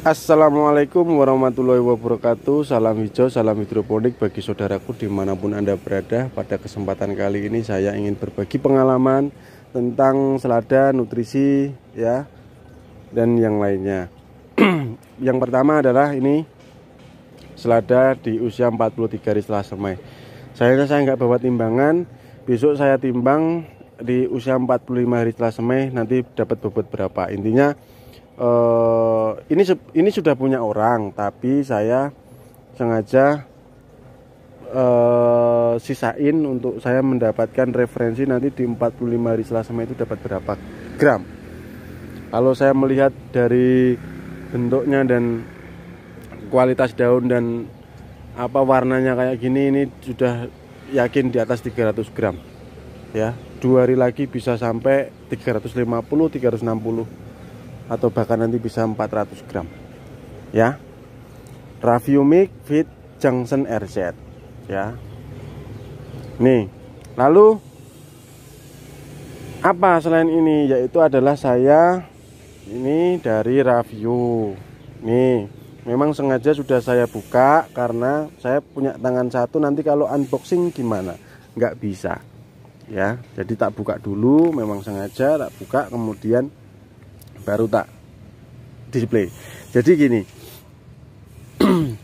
Assalamualaikum warahmatullahi wabarakatuh. Salam hijau, salam hidroponik bagi saudaraku dimanapun Anda berada. Pada kesempatan kali ini saya ingin berbagi pengalaman tentang selada, nutrisi ya, dan yang lainnya. Yang pertama adalah ini selada di usia 43 hari setelah semai. Sayangnya saya nggak bawa timbangan. Besok saya timbang di usia 45 hari setelah semai, nanti dapat bobot berapa. Intinya ini sudah punya orang, tapi saya sengaja sisain untuk saya mendapatkan referensi nanti di 45 hari setelah semai itu dapat berapa gram. Kalau saya melihat dari bentuknya dan kualitas daun dan apa warnanya kayak gini, ini sudah yakin di atas 300 gram ya. 2 hari lagi bisa sampai 350, 360 atau bahkan nanti bisa 400 gram ya. Raviumic Fit Junction RZ ya. Nih, lalu apa selain ini, yaitu adalah saya ini dari Raviu. Nih, memang sengaja sudah saya buka karena saya punya tangan satu, nanti kalau unboxing gimana, nggak bisa ya. Jadi tak buka dulu, memang sengaja tak buka, kemudian baru tak display. Jadi gini,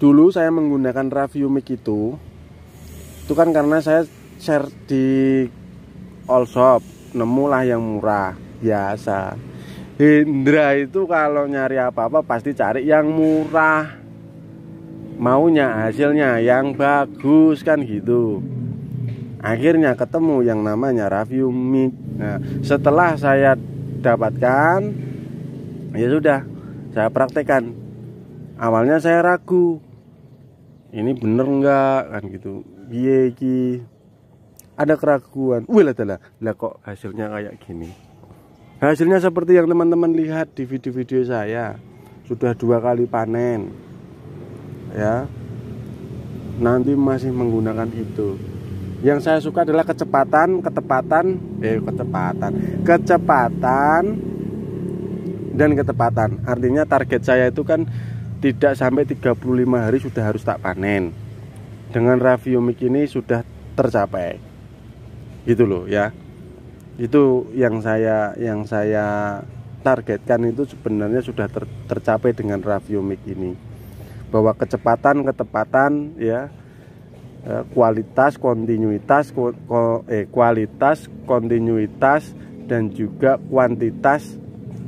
dulu saya menggunakan Raviumic itu kan karena saya share di all shop, nemulah yang murah biasa. Hendra itu kalau nyari apa-apa pasti cari yang murah, maunya hasilnya yang bagus kan gitu. Akhirnya ketemu yang namanya Raviumic. Nah, setelah saya dapatkan, ya sudah, saya praktekkan. Awalnya saya ragu, ini bener enggak kan gitu. Piye iki? Ada keraguan. Wih lah kok hasilnya kayak gini. Hasilnya seperti yang teman-teman lihat di video-video saya. Sudah 2 kali panen. Ya. Nanti masih menggunakan itu. Yang saya suka adalah kecepatan dan ketepatan. Artinya target saya itu kan tidak sampai 35 hari sudah harus tak panen. Dengan Raviumic ini sudah tercapai. Gitu loh ya. Itu yang saya targetkan itu sebenarnya sudah tercapai dengan Raviumic ini. Bahwa kecepatan, ketepatan ya, kualitas, kontinuitas dan juga kuantitas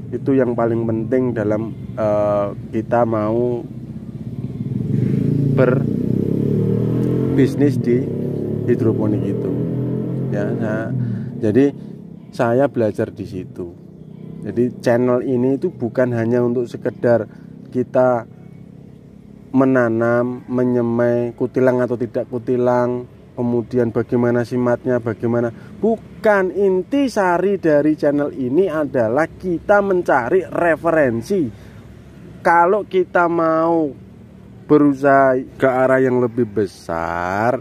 itu yang paling penting dalam kita mau berbisnis di hidroponik itu ya. Jadi saya belajar di situ. Jadi channel ini itu bukan hanya untuk sekedar kita menanam, menyemai, kutilang atau tidak kutilang, kemudian bagaimana simatnya, bagaimana. Bukan, inti sari dari channel ini adalah kita mencari referensi. Kalau kita mau berusaha ke arah yang lebih besar,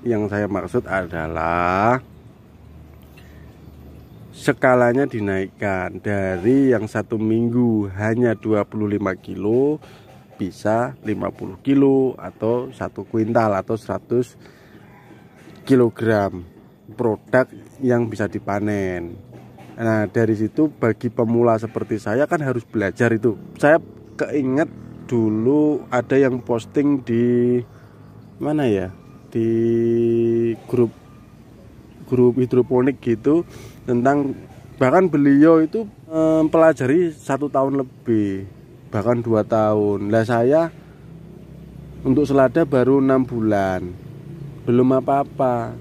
yang saya maksud adalah skalanya dinaikkan dari yang 1 minggu hanya 25 kilo bisa 50 kilo atau 1 kuintal atau 100 kilogram produk yang bisa dipanen. Nah, dari situ bagi pemula seperti saya kan harus belajar itu. Saya keinget dulu ada yang posting di mana ya, di grup hidroponik gitu, tentang bahkan beliau itu mempelajari 1 tahun lebih, bahkan 2 tahun. Lah saya untuk selada baru 6 bulan, belum apa-apa.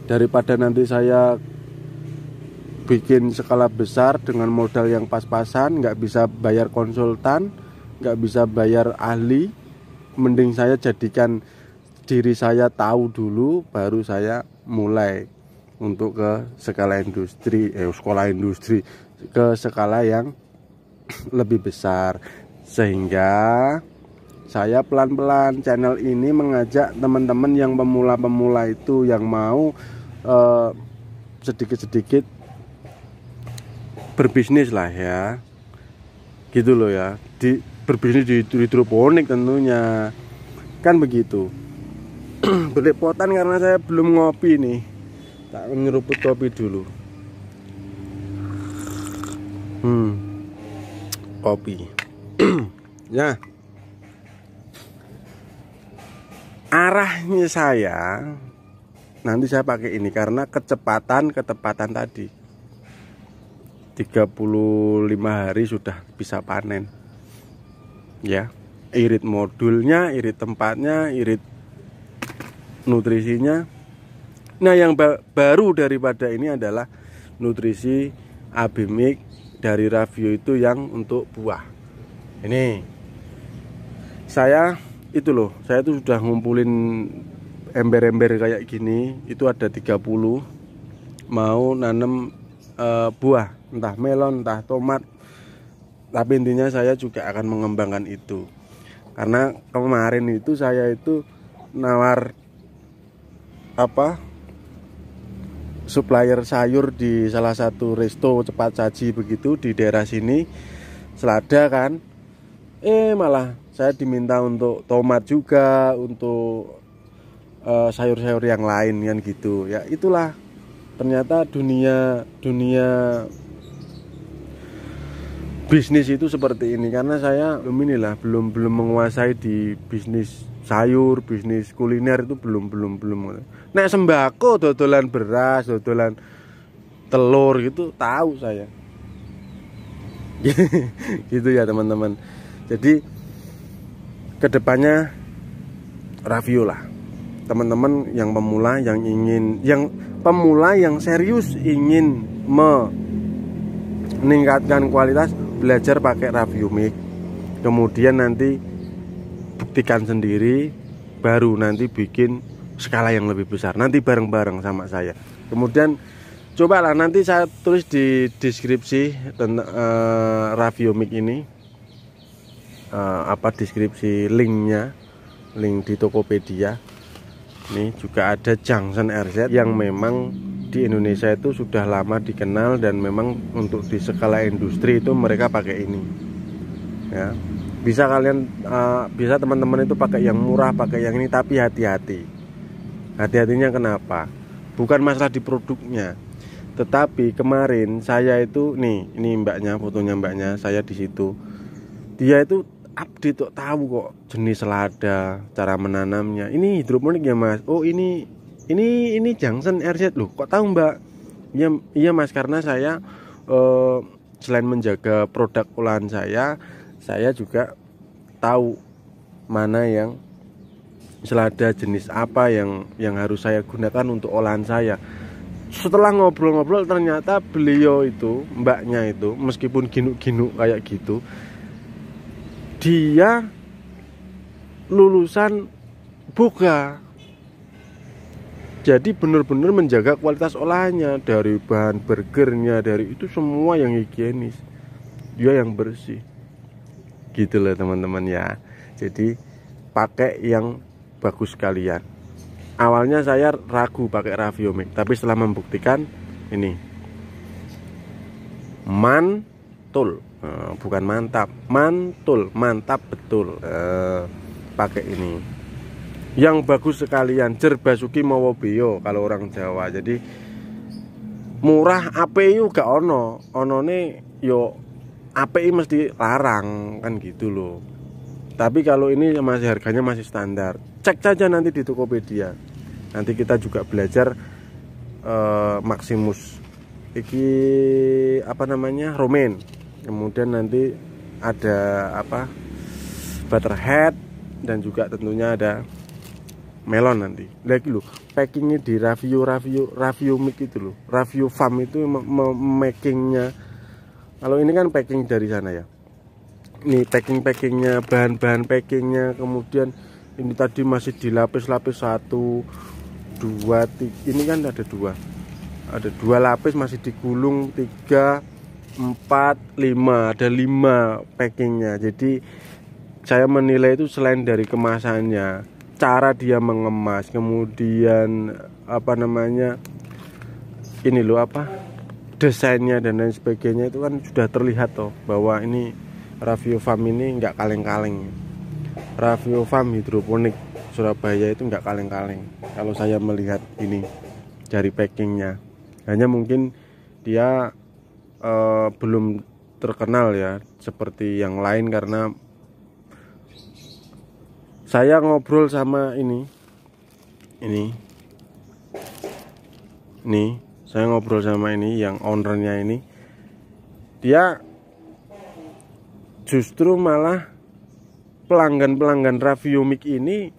Daripada nanti saya bikin skala besar dengan modal yang pas-pasan, nggak bisa bayar konsultan, nggak bisa bayar ahli, mending saya jadikan diri saya tahu dulu, baru saya mulai untuk ke skala industri, sekolah industri, ke skala yang lebih besar. Sehingga saya pelan-pelan channel ini mengajak teman-teman yang pemula-pemula itu yang mau sedikit-sedikit berbisnis lah ya, gitu loh ya. berbisnis di hidroponik tentunya kan begitu. Belepotan karena saya belum ngopi nih, tak nyeruput kopi dulu. Kopi. Ya, arahnya saya nanti saya pakai ini karena ketepatan tadi 35 hari sudah bisa panen ya. Irit modulnya, irit tempatnya, irit nutrisinya. Nah, yang baru daripada ini adalah nutrisi Abimik dari Ravio itu yang untuk buah. Ini saya tuh sudah ngumpulin ember-ember kayak gini, itu ada 30, mau nanem buah, entah melon, entah tomat. Tapi intinya saya juga akan mengembangkan itu. Karena kemarin itu saya itu nawar supplier sayur di salah satu resto cepat saji begitu di daerah sini, Selada kan. Malah saya diminta untuk tomat juga, untuk sayur-sayur yang lain kan gitu. Ya itulah ternyata dunia bisnis itu seperti ini. Karena saya belum menguasai di bisnis sayur, bisnis kuliner itu belum. Nek sembako, dodolan beras, dodolan telur gitu tahu saya. Gitu ya teman-teman. Jadi kedepannya Ravio lah, teman-teman yang pemula, yang serius ingin meningkatkan kualitas, belajar pakai Ravio Mix. Kemudian nanti buktikan sendiri, baru nanti bikin skala yang lebih besar. Nanti bareng-bareng sama saya. Kemudian cobalah nanti saya tulis di deskripsi tentang Ravio Mix ini. Deskripsi linknya, link di Tokopedia. Ini juga ada Junction RZ yang memang di Indonesia itu sudah lama dikenal, dan memang untuk di skala industri itu mereka pakai ini ya. Bisa bisa teman-teman itu pakai yang murah, pakai yang ini, tapi hati-hatinya kenapa? Bukan masalah di produknya, tetapi kemarin saya itu ini mbaknya, fotonya mbaknya, saya di situ. Dia itu update kok, tahu kok jenis selada, cara menanamnya. Ini hidroponik ya mas? Oh ini Junction RZ loh. Kok tahu mbak? Iya mas, karena saya selain menjaga produk olahan saya juga tahu mana yang selada jenis apa yang harus saya gunakan untuk olahan saya. Setelah ngobrol-ngobrol ternyata beliau itu, mbaknya itu, meskipun ginu-ginu kayak gitu, dia lulusan boga. Jadi benar-benar menjaga kualitas olahannya, dari bahan burgernya, dari itu semua yang higienis, dia yang bersih. Gitu loh teman-teman ya. Jadi pakai yang bagus sekalian. Awalnya saya ragu pakai Ravio Mix, tapi setelah membuktikan ini mantul. Bukan mantap, mantul, mantap betul. Pakai ini yang bagus sekalian, Jerbasuki Mawobeo kalau orang Jawa. Jadi murah, API gak onone yo API mesti larang kan gitu loh. Tapi kalau ini masih harganya masih standar. Cek saja nanti di Tokopedia. Nanti kita juga belajar Maximus iki Romaine. Kemudian nanti ada Butterhead, dan juga tentunya ada melon nanti. Lagi loh, packingnya di Ravio Mix itu loh. Ravio Farm itu makingnya. Kalau ini kan packing dari sana ya. Ini packingnya, bahan-bahan packingnya. Kemudian ini tadi masih dilapis-lapis 1, 2, 3. Ini kan ada 2 lapis, masih digulung 3, 4, 5, ada 5 packingnya. Jadi saya menilai itu selain dari kemasannya, cara dia mengemas, kemudian ini loh desainnya dan lain sebagainya, itu kan sudah terlihat toh bahwa ini Ravio Farm ini nggak kaleng-kaleng. Ravio Farm hidroponik Surabaya itu nggak kaleng-kaleng. Kalau saya melihat ini dari packingnya, hanya mungkin dia belum terkenal ya seperti yang lain, karena saya ngobrol sama ini saya ngobrol sama ini yang ownernya ini, dia justru malah pelanggan Ravio Mic ini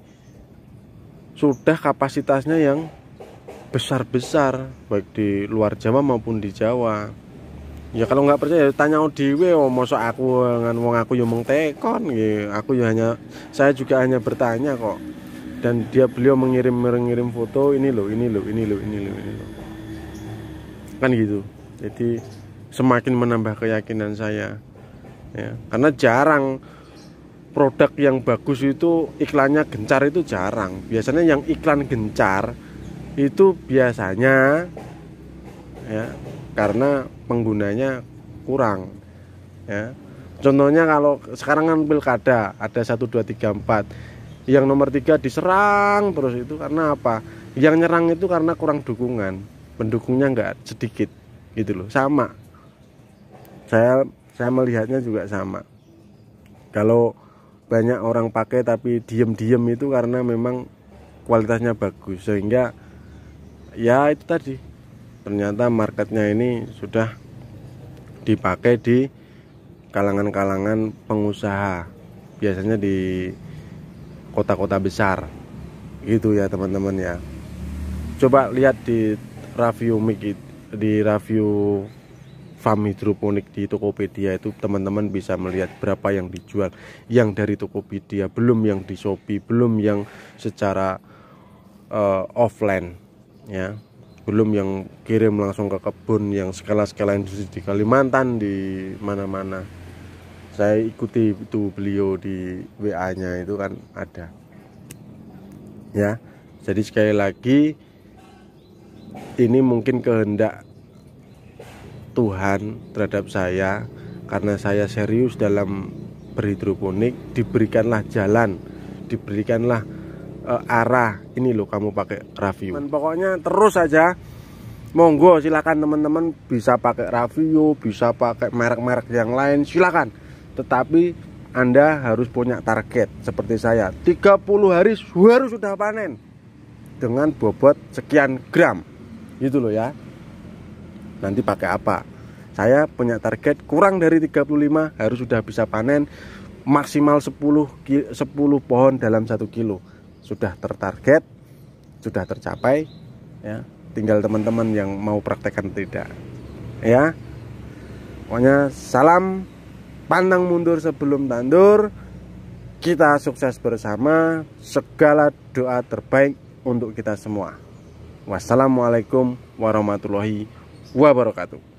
sudah kapasitasnya yang besar-besar, baik di luar Jawa maupun di Jawa. Ya kalau nggak percaya tanya dhewe, mosok aku ngan wong aku yo mung tekon nggih. Saya juga hanya bertanya kok. Dan beliau mengirim foto, ini loh. Kan gitu. Jadi semakin menambah keyakinan saya. Ya, karena jarang produk yang bagus itu iklannya gencar, itu jarang. Biasanya yang iklan gencar itu biasanya ya karena penggunanya kurang ya. Contohnya kalau sekarang kan pilkada ada 1, 2, 3, 4, yang nomor 3 diserang terus, itu karena apa? Yang nyerang itu karena kurang dukungan, pendukungnya nggak sedikit gitu loh. Sama saya melihatnya juga sama. Kalau banyak orang pakai tapi diem itu karena memang kualitasnya bagus, sehingga ya itu tadi, ternyata marketnya ini sudah dipakai di kalangan pengusaha, biasanya di kota-kota besar gitu ya teman-teman ya. Coba lihat di Ravio Mic, di Ravio Farm hidroponik di Tokopedia itu teman-teman bisa melihat berapa yang dijual, yang dari Tokopedia, belum yang di Shopee, belum yang secara offline ya, belum yang kirim langsung ke kebun, yang skala-skala industri di Kalimantan, di mana-mana. Saya ikuti itu beliau di WA-nya itu kan ada ya. Jadi sekali lagi, ini mungkin kehendak Tuhan terhadap saya, karena saya serius dalam berhidroponik, diberikanlah jalan, diberikanlah arah, ini loh kamu pakai Ravio. Pokoknya terus aja, monggo silakan teman-teman, bisa pakai Ravio, bisa pakai merek-merek yang lain, silakan. Tetapi Anda harus punya target seperti saya, 30 hari harus sudah panen dengan bobot sekian gram gitu loh ya. Nanti pakai apa? Saya punya target kurang dari 35 harus sudah bisa panen, maksimal 10 pohon dalam 1 kilo. Sudah tertarget, sudah tercapai ya. Tinggal teman-teman yang mau praktekkan tidak ya. Pokoknya salam pantang mundur sebelum tandur. Kita sukses bersama. Segala doa terbaik untuk kita semua. Wassalamualaikum warahmatullahi wabarakatuh.